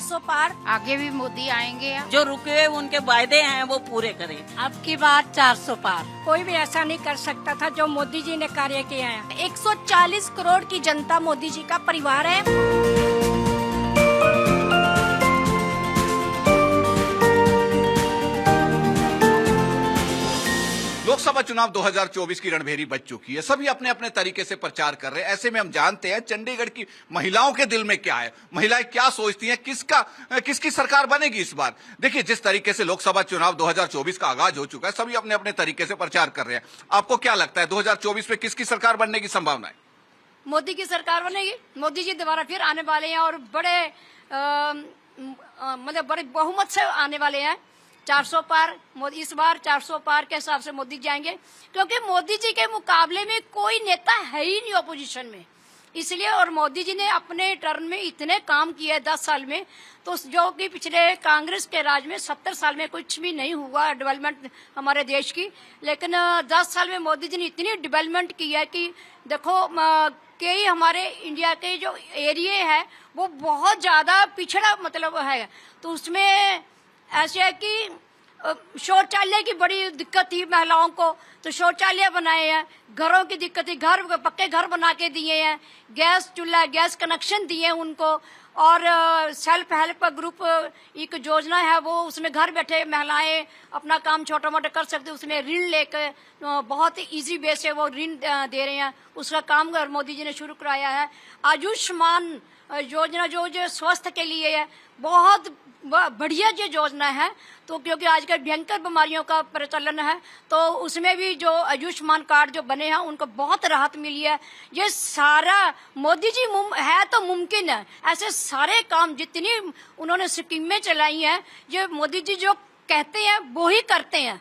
400 पार। आगे भी मोदी आएंगे। जो रुके उनके वायदे हैं वो पूरे करें। अब की बात 400 पार। कोई भी ऐसा नहीं कर सकता था जो मोदी जी ने कार्य किया है। 140 करोड़ की जनता मोदी जी का परिवार है। लोकसभा चुनाव 2024 की रणभेरी बज चुकी है। सभी अपने अपने तरीके से प्रचार कर रहे हैं। ऐसे में हम जानते हैं चंडीगढ़ की महिलाओं के दिल में क्या है, महिलाएं क्या सोचती हैं, किसकी सरकार बनेगी इस बार। देखिए, जिस तरीके से लोकसभा चुनाव 2024 का आगाज हो चुका है, सभी अपने अपने तरीके से प्रचार कर रहे हैं। आपको क्या लगता है 2024 में किसकी सरकार बनने की संभावना है? मोदी की सरकार बनेगी। मोदी जी दोबारा फिर आने वाले हैं और बड़े बहुमत से आने वाले हैं। 400 पार मोदी, इस बार 400 पार के हिसाब से मोदी जाएंगे, क्योंकि मोदी जी के मुकाबले में कोई नेता है ही नहीं ऑपोजिशन में, इसलिए। और मोदी जी ने अपने टर्म में इतने काम किए 10 साल में, तो जो कि पिछले कांग्रेस के राज में 70 साल में कुछ भी नहीं हुआ डेवलपमेंट हमारे देश की। लेकिन 10 साल में मोदी जी ने इतनी डेवलपमेंट की है कि देखो, कई हमारे इंडिया के जो एरिया है वो बहुत ज्यादा पिछड़ा मतलब है। तो उसमें ऐसे है कि शौचालय की बड़ी दिक्कत थी महिलाओं को, तो शौचालय बनाए हैं। घरों की दिक्कत थी, पक्के घर बना के दिए हैं। गैस चूल्हा, गैस कनेक्शन दिए हैं उनको। और सेल्फ हेल्प ग्रुप एक योजना है, वो उसमें घर बैठे महिलाएं अपना काम छोटा मोटा कर सकते, उसमें ऋण लेकर बहुत इजी वे से वो ऋण दे रहे हैं। उसका काम मोदी जी ने शुरू कराया है। आयुष्मान योजना जो स्वास्थ्य के लिए है, बहुत बढ़िया ये योजना है। तो क्योंकि आजकल भयंकर बीमारियों का प्रचलन है, तो उसमें भी जो आयुष्मान कार्ड जो बने हैं उनको बहुत राहत मिली है। ये सारा मोदी जी है तो मुमकिन है। ऐसे सारे काम जितनी उन्होंने स्कीमें चलाई हैं, ये मोदी जी जो कहते हैं वो ही करते हैं।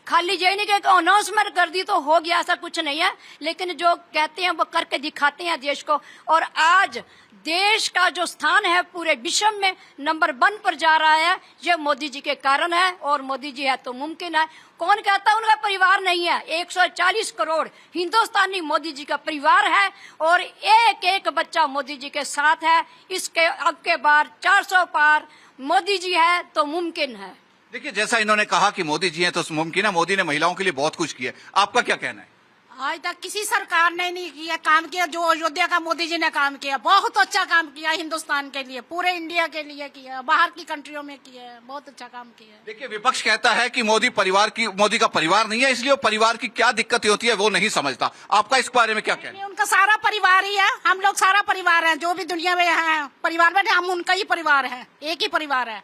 खाली ये नहीं कि अनाउंसमेंट कर दी तो हो गया, ऐसा कुछ नहीं है। लेकिन जो कहते हैं वो करके दिखाते हैं देश को। और आज देश का जो स्थान है पूरे विश्व में नंबर 1 पर जा रहा है, ये मोदी जी के कारण है। और मोदी जी है तो मुमकिन है। कौन कहता है उनका परिवार नहीं है? 140 करोड़ हिंदुस्तानी मोदी जी का परिवार है और एक एक बच्चा मोदी जी के साथ है। इसके अब के बार 400 पार मोदी जी है तो मुमकिन है। देखिए, जैसा इन्होंने कहा कि मोदी जी हैं तो मुमकिन है। मोदी ने महिलाओं के लिए बहुत कुछ किया। आपका क्या कहना है? आज तक किसी सरकार ने नहीं किया काम किया जो अयोध्या का मोदी जी ने काम किया। बहुत अच्छा काम किया हिंदुस्तान के लिए, पूरे इंडिया के लिए किया, बाहर की कंट्रियों में किया, बहुत अच्छा काम किया। देखिए, विपक्ष कहता है कि मोदी का परिवार नहीं है, इसलिए वो परिवार की क्या दिक्कतें होती है वो नहीं समझता। आपका इस बारे में क्या कहना है? उनका सारा परिवार ही है, हम लोग सारा परिवार है, जो भी दुनिया में है परिवार में, हम उनका ही परिवार है, एक ही परिवार है।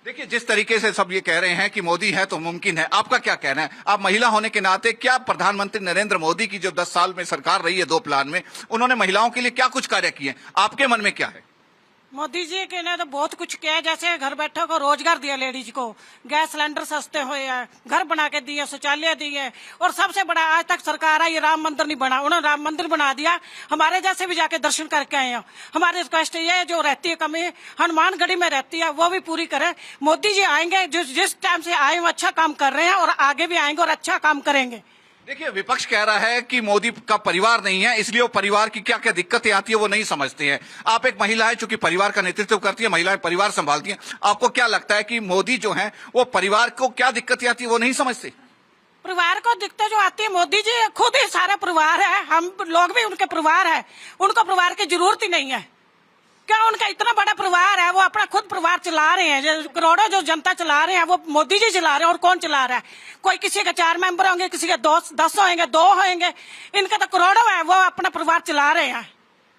देखिए, जिस तरीके से सब ये कह रहे हैं कि मोदी है तो मुमकिन है, आपका क्या कहना है? आप महिला होने के नाते क्या प्रधानमंत्री नरेंद्र मोदी की जो 10 साल में सरकार रही है 2 प्लान में, उन्होंने महिलाओं के लिए क्या कुछ कार्य किए, आपके मन में क्या है? मोदी जी के ने तो बहुत कुछ किया है। जैसे घर बैठे को रोजगार दिया, लेडीज को गैस सिलेंडर सस्ते हुए हैं, घर बना के दिए, शौचालय दिए। और सबसे बड़ा आज तक सरकार है, ये राम मंदिर नहीं बना, उन्होंने राम मंदिर बना दिया। हमारे जैसे भी जाके दर्शन करके आए हैं। हमारी रिक्वेस्ट ये है, जो रहती है कमी हनुमानगढ़ी में रहती है वो भी पूरी करें। मोदी जी आएंगे, जिस टाइम से आए वो अच्छा काम कर रहे हैं और आगे भी आएंगे और अच्छा काम करेंगे। देखिए, विपक्ष कह रहा है कि मोदी का परिवार नहीं है, इसलिए वो परिवार की क्या क्या दिक्कतें आती है वो नहीं समझते हैं। आप एक महिला है, चूंकि परिवार का नेतृत्व करती है, महिलाएं परिवार संभालती हैं, आपको क्या लगता है कि मोदी जो है वो परिवार को क्या दिक्कतें आती है वो नहीं समझते? परिवार को दिक्कतें जो आती है, मोदी जी खुद ही सारा परिवार है, हम लोग भी उनके परिवार है। उनको परिवार की जरूरत ही नहीं है। क्या उनका इतना बड़ा परिवार है, वो अपना खुद परिवार चला रहे हैं। जो करोड़ों जो जनता चला रहे हैं वो मोदी जी चला रहे हैं। और कौन चला रहा है? कोई किसी के 4 मेंबर होंगे, किसी के 10 होंगे, 2 होंगे, इनका तो करोड़ों है, वो अपना परिवार चला रहे हैं।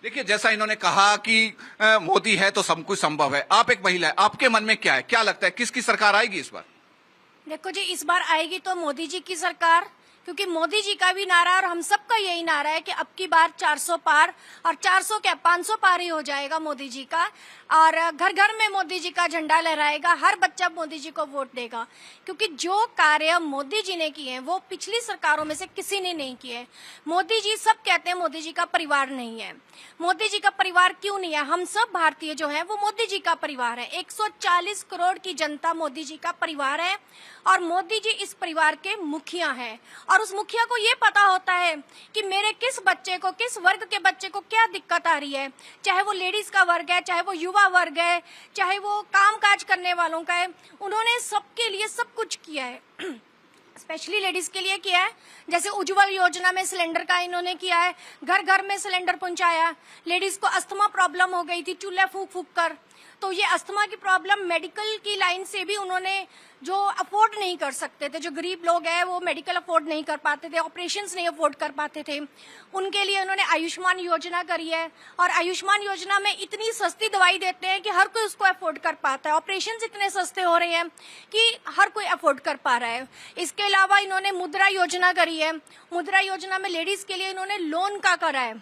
देखिए, जैसा इन्होंने कहा कि मोदी है तो सब कुछ संभव है। आप एक महिला है, आपके मन में क्या है, क्या लगता है किसकी सरकार आएगी इस बार? देखो जी, इस बार आएगी तो मोदी जी की सरकार, क्योंकि मोदी जी का भी नारा और हम सबका यही नारा है कि अब की बार 400 पार, और 400 क्या 500 पार ही हो जाएगा मोदी जी का। और घर घर में मोदी जी का झंडा लहराएगा, हर बच्चा मोदी जी को वोट देगा। क्योंकि जो कार्य मोदी जी ने किए हैं वो पिछली सरकारों में से किसी ने नहीं किए। मोदी जी, सब कहते हैं मोदी जी का परिवार नहीं है। मोदी जी का परिवार क्यों नहीं है? हम सब भारतीय जो है वो मोदी जी का परिवार है। 140 करोड़ की जनता मोदी जी का परिवार है और मोदी जी इस परिवार के मुखिया हैं। और और उस मुखिया को ये पता होता है कि मेरे किस बच्चे को, किस वर्ग के बच्चे को क्या दिक्कत आ रही है, चाहे वो लेडीज का वर्ग है, चाहे वो युवा वर्ग है, चाहे वो काम काज करने वालों का है। उन्होंने सबके लिए सब कुछ किया है, स्पेशली लेडीज के लिए किया है। जैसे उज्जवल योजना में सिलेंडर का इन्होंने किया है, घर घर में सिलेंडर पहुंचाया। लेडीज को अस्थमा प्रॉब्लम हो गई थी चूल्हा फूक फूक कर, तो ये अस्थमा की प्रॉब्लम मेडिकल की लाइन से भी उन्होंने, जो अफोर्ड नहीं कर सकते थे, जो गरीब लोग हैं वो मेडिकल अफोर्ड नहीं कर पाते थे, ऑपरेशंस नहीं अफोर्ड कर पाते थे, उनके लिए उन्होंने आयुष्मान योजना करी है। और आयुष्मान योजना में इतनी सस्ती दवाई देते हैं कि हर कोई उसको अफोर्ड कर पाता है। ऑपरेशंस इतने सस्ते हो रहे हैं कि हर कोई अफोर्ड कर पा रहा है। इसके अलावा इन्होंने मुद्रा योजना करी है। मुद्रा योजना में लेडीज के लिए इन्होंने लोन का करा है।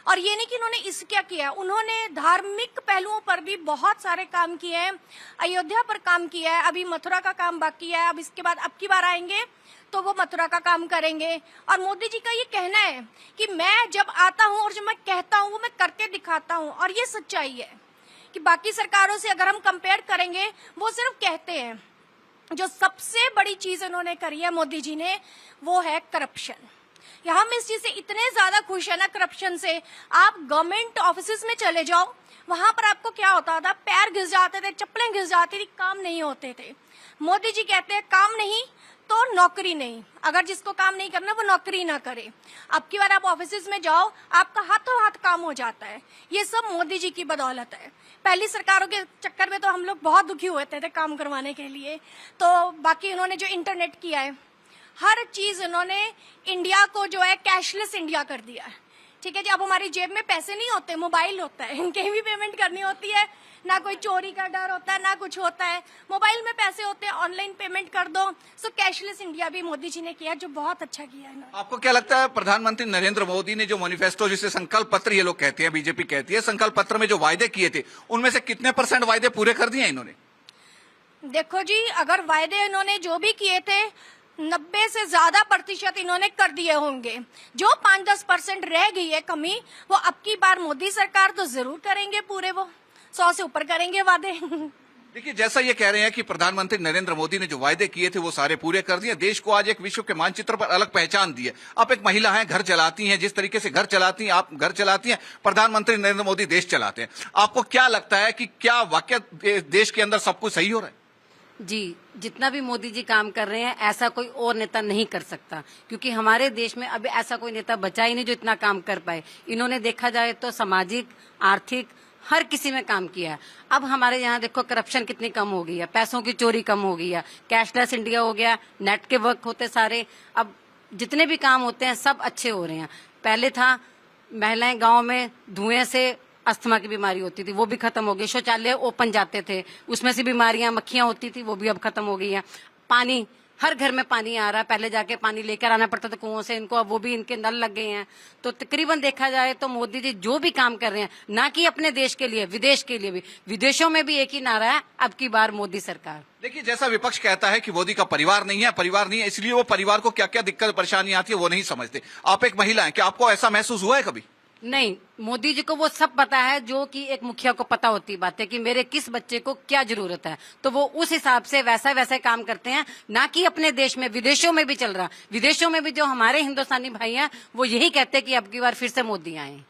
और ये नहीं कि इन्होंने इस क्या किया, उन्होंने धार्मिक पहलुओं पर भी बहुत सारे काम किए हैं। अयोध्या पर काम किया है, अभी मथुरा का काम बाकी है। अब इसके बाद अब की बार आएंगे तो वो मथुरा का काम करेंगे। और मोदी जी का ये कहना है कि मैं जब आता हूँ और जो मैं कहता हूँ वो मैं करके दिखाता हूँ, और ये सच्चाई है कि बाकी सरकारों से अगर हम कंपेयर करेंगे वो सिर्फ कहते हैं। जो सबसे बड़ी चीज उन्होंने करी है मोदी जी ने, वो है करप्शन। हम इस चीज से इतने ज्यादा खुश है ना करप्शन से। आप गवर्नमेंट ऑफिस में चले जाओ, वहां पर आपको क्या होता था, पैर घिस जाते थे, चप्पलें घिस जाती थी, काम नहीं होते थे। मोदी जी कहते हैं काम नहीं तो नौकरी नहीं, अगर जिसको काम नहीं करना वो नौकरी ना करे। अब की बार आप ऑफिस में जाओ, आपका हाथों हाथ काम हो जाता है। ये सब मोदी जी की बदौलत है। पहली सरकारों के चक्कर में तो हम लोग बहुत दुखी हुए थे काम करवाने के लिए। तो बाकी उन्होंने जो इंटरनेट किया है, हर चीज उन्होंने इंडिया को जो है कैशलेस इंडिया कर दिया है। ठीक है जी, अब हमारी जेब में पैसे नहीं होते, मोबाइल होता है, कहीं भी पेमेंट करनी होती है, ना कोई चोरी का डर होता है, ना कुछ होता है, मोबाइल में पैसे होते हैं, ऑनलाइन पेमेंट कर दो। सो कैशलेस इंडिया भी मोदी जी ने किया, जो बहुत अच्छा किया है। आपको क्या लगता है प्रधानमंत्री नरेंद्र मोदी ने जो मैनिफेस्टो, जिसे संकल्प पत्र ये लोग कहते हैं, बीजेपी कहती है, संकल्प पत्र में जो वायदे किए थे उनमें से कितने % वायदे पूरे कर दिए इन्होंने? देखो जी, अगर वायदे इन्होंने जो भी किए थे 90 से ज्यादा % इन्होंने कर दिए होंगे। जो 5-10% रह गई है कमी, वो अब की बार मोदी सरकार तो जरूर करेंगे पूरे, वो 100 से ऊपर करेंगे वादे। देखिए, जैसा ये कह रहे हैं कि प्रधानमंत्री नरेंद्र मोदी ने जो वायदे किए थे वो सारे पूरे कर दिए, देश को आज एक विश्व के मानचित्र पर अलग पहचान दी है। आप एक महिला हैं, घर चलाती हैं, जिस तरीके से घर चलाती हैं, आप घर चलाती हैं, प्रधानमंत्री नरेंद्र मोदी देश चलाते हैं। आपको क्या लगता है कि क्या वाकई देश के अंदर सब कुछ सही हो रहा है? जी, जितना भी मोदी जी काम कर रहे हैं ऐसा कोई और नेता नहीं कर सकता, क्योंकि हमारे देश में अभी ऐसा कोई नेता बचा ही नहीं जो इतना काम कर पाए। इन्होंने देखा जाए तो सामाजिक, आर्थिक, हर किसी में काम किया है। अब हमारे यहाँ देखो करप्शन कितनी कम हो गई है, पैसों की चोरी कम हो गई है, कैशलेस इंडिया हो गया, नेट के वर्क होते सारे, अब जितने भी काम होते हैं सब अच्छे हो रहे हैं। पहले था महिलाएं गाँव में धुएं से अस्थमा की बीमारी होती थी, वो भी खत्म हो गई। शौचालय ओपन जाते थे, उसमें से बीमारियां, मक्खियां होती थी, वो भी अब खत्म हो गई है। पानी, हर घर में पानी आ रहा है, पहले जाके पानी लेकर आना पड़ता था कुओं से, इनको अब वो भी इनके नल लग गए हैं। तो तकरीबन देखा जाए तो मोदी जी जो भी काम कर रहे हैं, ना कि अपने देश के लिए, विदेश के लिए भी, विदेशों में भी एक ही नारा है, अब की बार मोदी सरकार। देखिए, जैसा विपक्ष कहता है कि मोदी का परिवार नहीं है, इसलिए वो परिवार को क्या क्या दिक्कत परेशानी आती है वो नहीं समझते। आप एक महिला हैं, क्या आपको ऐसा महसूस हुआ है कभी? नहीं, मोदी जी को वो सब पता है जो कि एक मुखिया को पता होती बात है कि मेरे किस बच्चे को क्या जरूरत है, तो वो उस हिसाब से वैसा काम करते हैं, ना कि अपने देश में। विदेशों में भी चल रहा, विदेशों में भी जो हमारे हिंदुस्तानी भाई हैं वो यही कहते हैं कि अब की बार फिर से मोदी आए।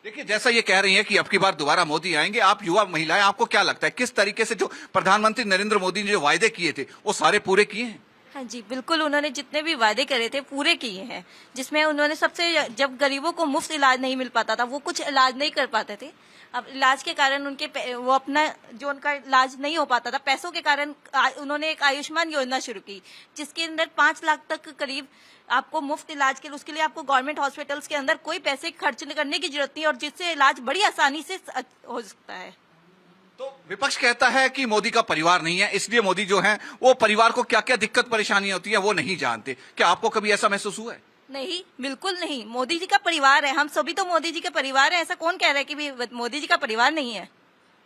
देखिए, जैसा ये कह रही हैं कि अब की बार दोबारा मोदी आएंगे, आप युवा महिलाएं, आपको क्या लगता है किस तरीके से जो प्रधानमंत्री नरेंद्र मोदी ने जो वायदे किए थे वो सारे पूरे किए हैं? हाँ जी, बिल्कुल, उन्होंने जितने भी वादे करे थे पूरे किए हैं। जिसमें उन्होंने सबसे, जब गरीबों को मुफ्त इलाज नहीं मिल पाता था, वो कुछ इलाज नहीं कर पाते थे, अब इलाज के कारण उनके वो अपना जो उनका इलाज नहीं हो पाता था, पैसों के कारण उन्होंने एक आयुष्मान योजना शुरू की, जिसके अंदर 5 लाख तक करीब आपको मुफ्त इलाज के, उसके लिए आपको गवर्नमेंट हॉस्पिटल्स के अंदर कोई पैसे खर्च करने की जरूरत नहीं, और जिससे इलाज बड़ी आसानी से हो सकता है। तो विपक्ष कहता है कि मोदी का परिवार नहीं है, इसलिए मोदी जो है वो परिवार को क्या क्या दिक्कत परेशानी होती है वो नहीं जानते। क्या आपको कभी ऐसा महसूस हुआ है? नहीं, बिल्कुल नहीं, मोदी जी का परिवार है, हम सभी तो मोदी जी के परिवार है। ऐसा कौन कह रहा है कि मोदी जी का परिवार नहीं है?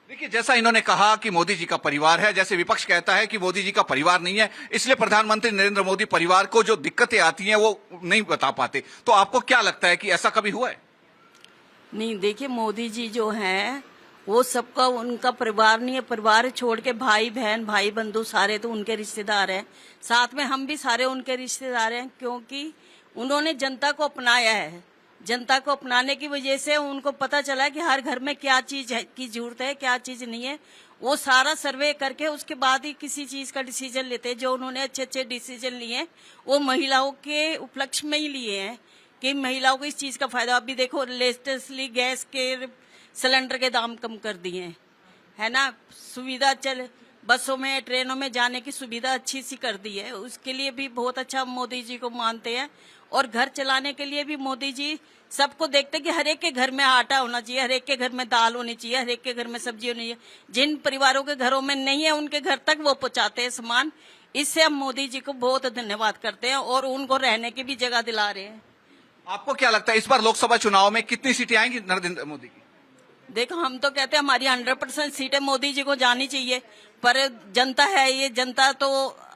देखिए, जैसा इन्होंने कहा कि मोदी जी का परिवार है, जैसे विपक्ष कहता है कि मोदी जी का परिवार नहीं है, इसलिए प्रधानमंत्री नरेंद्र मोदी परिवार को जो दिक्कतें आती हैं वो नहीं बता पाते। तो आपको क्या लगता है कि ऐसा कभी हुआ है? नहीं, देखिए, मोदी जी जो हैं वो सबका, उनका परिवार नहीं है। परिवार छोड़ के भाई बहन, भाई बंधु सारे तो उनके रिश्तेदार हैं, साथ में हम भी सारे उनके रिश्तेदार हैं, क्योंकि उन्होंने जनता को अपनाया है। जनता को अपनाने की वजह से उनको पता चला कि हर घर में क्या चीज है की जरूरत है, क्या चीज नहीं है। वो सारा सर्वे करके उसके बाद ही किसी चीज का डिसीजन लेते हैं। जो उन्होंने अच्छे अच्छे डिसीजन लिए वो महिलाओं के उपलक्ष्य में ही लिए हैं कि महिलाओं को इस चीज का फायदा। अभी देखो लेटेस्टली गैस के सिलेंडर के दाम कम कर दिए हैं, है ना। सुविधा चल बसों में ट्रेनों में जाने की सुविधा अच्छी सी कर दी है, उसके लिए भी बहुत अच्छा मोदी जी को मानते हैं। और घर चलाने के लिए भी मोदी जी सबको देखते हैं कि हर एक के घर में आटा होना चाहिए, हर एक के घर में दाल होनी चाहिए, हर एक के घर में सब्जी होनी चाहिए। जिन परिवारों के घरों में नहीं है उनके घर तक वो पहुंचाते हैं सामान। इससे हम मोदी जी को बहुत धन्यवाद करते हैं और उनको रहने की भी जगह दिला रहे हैं। आपको क्या लगता है इस बार लोकसभा चुनाव में कितनी सीटें आएंगी नरेंद्र मोदी की? देखो हम तो कहते हैं हमारी 100% सीटें मोदी जी को जानी चाहिए, पर जनता है ये, जनता तो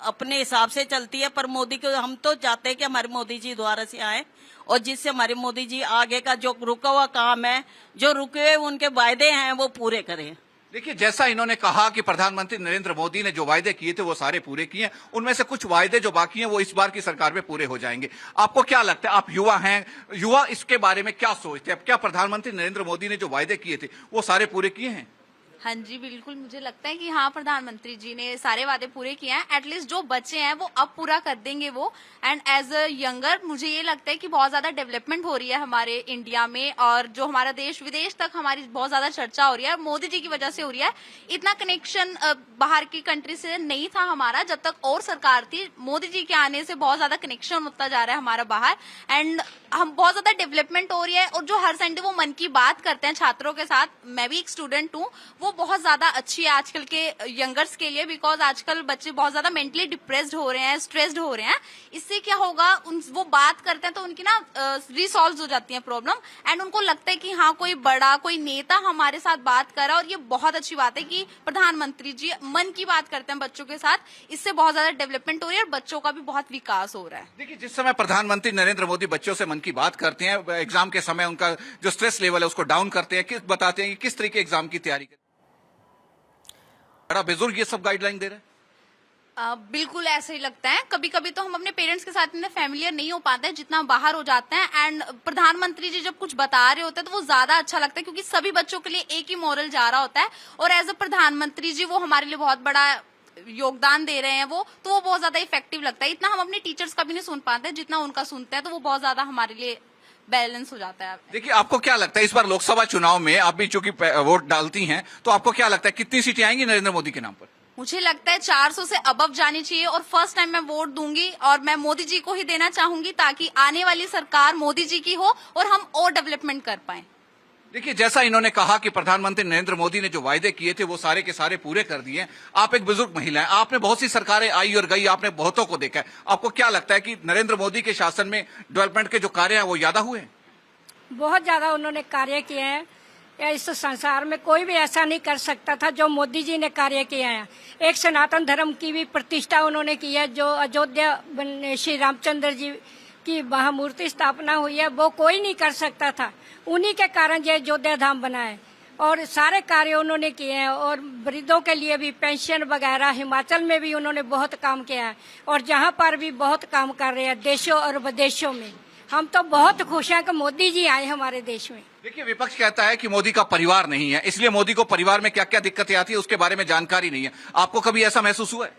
अपने हिसाब से चलती है। पर मोदी को हम तो चाहते हैं कि हमारे मोदी जी दोबारा से आए और जिससे हमारे मोदी जी आगे का जो रुका हुआ काम है, जो रुके हुए उनके वायदे हैं वो पूरे करें। देखिए, जैसा इन्होंने कहा कि प्रधानमंत्री नरेंद्र मोदी ने जो वायदे किए थे वो सारे पूरे किए, उनमें से कुछ वायदे जो बाकी हैं वो इस बार की सरकार में पूरे हो जाएंगे। आपको क्या लगता है, आप युवा हैं, युवा इसके बारे में क्या सोचते हैं? क्या प्रधानमंत्री नरेंद्र मोदी ने जो वायदे किए थे वो सारे पूरे किए हैं? हाँ जी, बिल्कुल मुझे लगता है कि हाँ, प्रधानमंत्री जी ने सारे वादे पूरे किए हैं। एटलीस्ट जो बचे हैं वो अब पूरा कर देंगे वो। एंड एज अ यंगर मुझे ये लगता है कि बहुत ज्यादा डेवलपमेंट हो रही है हमारे इंडिया में, और जो हमारा देश विदेश तक हमारी बहुत ज्यादा चर्चा हो रही है, मोदी जी की वजह से हो रही है। इतना कनेक्शन बाहर की कंट्री से नहीं था हमारा जब तक और सरकार थी। मोदी जी के आने से बहुत ज्यादा कनेक्शन होता जा रहा है हमारा बाहर, एंड हम बहुत ज्यादा डेवलपमेंट हो रही है। और जो हर संडे वो मन की बात करते हैं छात्रों के साथ, मैं भी एक स्टूडेंट हूँ, वो बहुत ज्यादा अच्छी है आजकल के यंगर्स के लिए। बिकॉज आजकल बच्चे बहुत ज्यादा मेंटली डिप्रेस्ड हो रहे हैं, स्ट्रेस्ड हो रहे हैं। इससे क्या होगा, वो बात करते हैं तो उनकी ना रिसॉल्व हो जाती है प्रॉब्लम, एंड उनको लगता है कि हाँ, कोई बड़ा कोई नेता हमारे साथ बात कर रहा है। और ये बहुत अच्छी बात है कि प्रधानमंत्री जी मन की बात करते हैं बच्चों के साथ। इससे बहुत ज्यादा डेवलपमेंट हो रही है और बच्चों का भी बहुत विकास हो रहा है। देखिए, जिस समय प्रधानमंत्री नरेंद्र मोदी बच्चों से मन की बात करते हैं, एग्जाम के समय उनका जो स्ट्रेस लेवल है उसको डाउन करते हैं, बताते हैं कि किस तरीके एग्जाम की तैयारी करें। बड़ा बुजुर्ग ये सब गाइडलाइन दे रहे हैं। बिल्कुल ऐसे ही लगता है। कभी कभी तो हम अपने पेरेंट्स के साथ इतने फैमिलियर नहीं हो पाते हैं जितना बाहर हो जाते हैं। एंड प्रधानमंत्री जी जब कुछ बता रहे होते हैं तो वो ज्यादा अच्छा लगता है, क्योंकि सभी बच्चों के लिए एक ही मॉरल जा रहा होता है। और एज अ प्रधानमंत्री जी वो हमारे लिए बहुत बड़ा योगदान दे रहे हैं वो, तो वो बहुत ज्यादा इफेक्टिव लगता है। इतना हम अपने टीचर्स का भी नहीं सुन पाते जितना उनका सुनते हैं, तो वो बहुत ज्यादा हमारे लिए बैलेंस हो जाता है। देखिए, आपको क्या लगता है इस बार लोकसभा चुनाव में आप भी चूंकि वोट डालती हैं, तो आपको क्या लगता है कितनी सीटें आएंगी नरेंद्र मोदी के नाम पर? मुझे लगता है 400 से अबव जानी चाहिए। और फर्स्ट टाइम मैं वोट दूंगी और मैं मोदी जी को ही देना चाहूंगी, ताकि आने वाली सरकार मोदी जी की हो और हम और डेवलपमेंट कर पाए। देखिए, जैसा इन्होंने कहा कि प्रधानमंत्री नरेंद्र मोदी ने जो वायदे किए थे वो सारे के सारे पूरे कर दिए। आप एक बुजुर्ग महिला हैं, आपने बहुत सी सरकारें आई और गई, आपने बहुतों को देखा है। आपको क्या लगता है कि नरेंद्र मोदी के शासन में डेवलपमेंट के जो कार्य हैं वो ज्यादा हुए हैं? बहुत ज्यादा उन्होंने कार्य किए हैं। इस संसार में कोई भी ऐसा नहीं कर सकता था जो मोदी जी ने कार्य किए हैं। एक सनातन धर्म की भी प्रतिष्ठा उन्होंने की है। जो अयोध्या श्री रामचंद्र जी की महामूर्ति स्थापना हुई है वो कोई नहीं कर सकता था। उन्हीं के कारण ये अयोध्या धाम बना है और सारे कार्य उन्होंने किए हैं। और वृद्धों के लिए भी पेंशन वगैरह हिमाचल में भी उन्होंने बहुत काम किया है और जहाँ पर भी बहुत काम कर रहे हैं देशों और विदेशों में। हम तो बहुत खुश हैं कि मोदी जी आए हमारे देश में। देखिए, विपक्ष कहता है कि मोदी का परिवार नहीं है, इसलिए मोदी को परिवार में क्या क्या दिक्कतें आती है उसके बारे में जानकारी नहीं है। आपको कभी ऐसा महसूस हुआ है?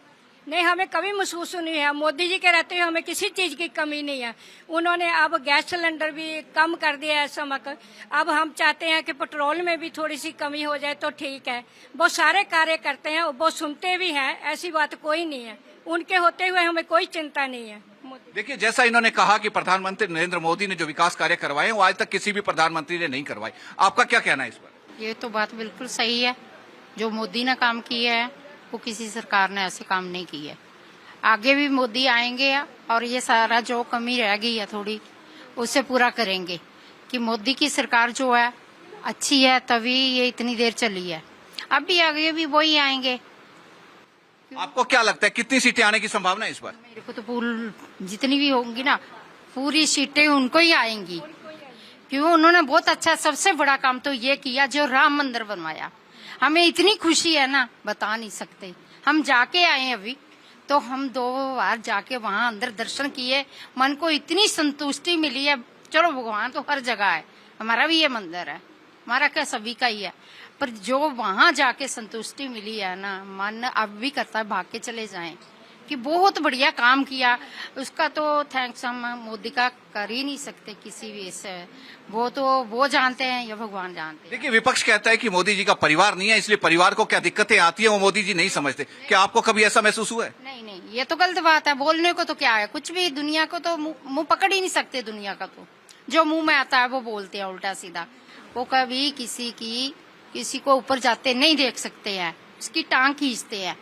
नहीं, हमें कभी महसूस नहीं है। मोदी जी के रहते हुए हमें किसी चीज की कमी नहीं है। उन्होंने अब गैस सिलेंडर भी कम कर दिया है समय। अब हम चाहते हैं कि पेट्रोल में भी थोड़ी सी कमी हो जाए तो ठीक है। वो सारे कार्य करते हैं, वो सुनते भी हैं, ऐसी बात कोई नहीं है। उनके होते हुए हमें कोई चिंता नहीं है। देखिए, जैसा इन्होंने कहा कि प्रधानमंत्री नरेंद्र मोदी ने जो विकास कार्य करवाए वो आज तक किसी भी प्रधानमंत्री ने नहीं करवाए। आपका क्या कहना है इस पर? ये तो बात बिल्कुल सही है। जो मोदी ने काम किया है वो किसी सरकार ने ऐसे काम नहीं किया है। आगे भी मोदी आएंगे और ये सारा जो कमी रह गई है थोड़ी उसे पूरा करेंगे कि मोदी की सरकार जो है अच्छी है, तभी ये इतनी देर चली है। अब भी आगे भी वही आएंगे। आपको क्या लगता है कितनी सीटें आने की संभावना है इस बार? मेरे को तो जितनी भी होंगी ना पूरी सीटें उनको ही आएंगी, क्यों उन्होंने बहुत अच्छा, सबसे बड़ा काम तो ये किया जो राम मंदिर बनवाया। हमें इतनी खुशी है ना बता नहीं सकते। हम जाके आए अभी तो हम 2 बार जाके वहां अंदर दर्शन किए, मन को इतनी संतुष्टि मिली है। चलो भगवान तो हर जगह है, हमारा भी ये मंदिर है, हमारा क्या सभी का ही है, पर जो वहां जाके संतुष्टि मिली है ना, मन अब भी करता है भाग के चले जाएं कि बहुत बढ़िया काम किया। उसका तो थैंक्स हम मोदी का कर ही नहीं सकते किसी भी से, वो तो वो जानते हैं या भगवान जानते हैं। देखिए, विपक्ष कहता है कि मोदी जी का परिवार नहीं है, इसलिए परिवार को क्या दिक्कतें आती है वो मोदी जी नहीं समझते। क्या आपको कभी ऐसा महसूस हुआ है? नहीं नहीं, ये तो गलत बात है। बोलने को तो क्या है, कुछ भी दुनिया को तो मुंह पकड़ ही नहीं सकते। दुनिया का तो जो मुंह में आता है वो बोलते हैं उल्टा सीधा। वो कभी किसी को ऊपर जाते नहीं देख सकते हैं, उसकी टांग खींचते हैं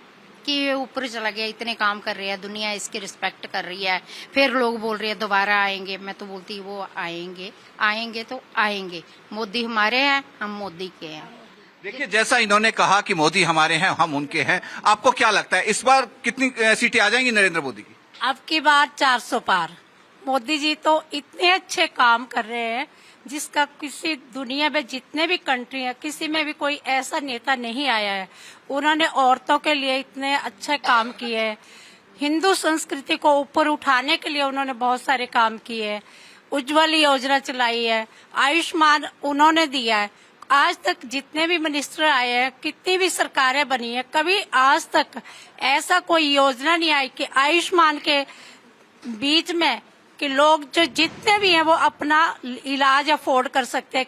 कि ये ऊपर चला गया, इतने काम कर रहे हैं, दुनिया इसकी रिस्पेक्ट कर रही है। फिर लोग बोल रहे हैं दोबारा आएंगे, मैं तो बोलती वो आएंगे तो आएंगे। मोदी हमारे हैं, हम मोदी के हैं। देखिए, जैसा इन्होंने कहा कि मोदी हमारे हैं, हम उनके हैं, आपको क्या लगता है इस बार कितनी सीटें आ जाएंगी नरेंद्र मोदी की? अब की बार 400 पार। मोदी जी तो इतने अच्छे काम कर रहे हैं जिसका किसी दुनिया में जितने भी कंट्री है किसी में भी कोई ऐसा नेता नहीं आया है। उन्होंने औरतों के लिए इतने अच्छे काम किए हैं, हिंदू संस्कृति को ऊपर उठाने के लिए उन्होंने बहुत सारे काम किए हैं। उज्ज्वल योजना चलाई है, आयुष्मान उन्होंने दिया है। आज तक जितने भी मिनिस्टर आए हैं, कितनी भी सरकारें बनी है, कभी आज तक ऐसा कोई योजना नहीं आई कि आयुष्मान के बीच में कि लोग जो जितने भी हैं वो अपना इलाज अफोर्ड कर सकते हैं।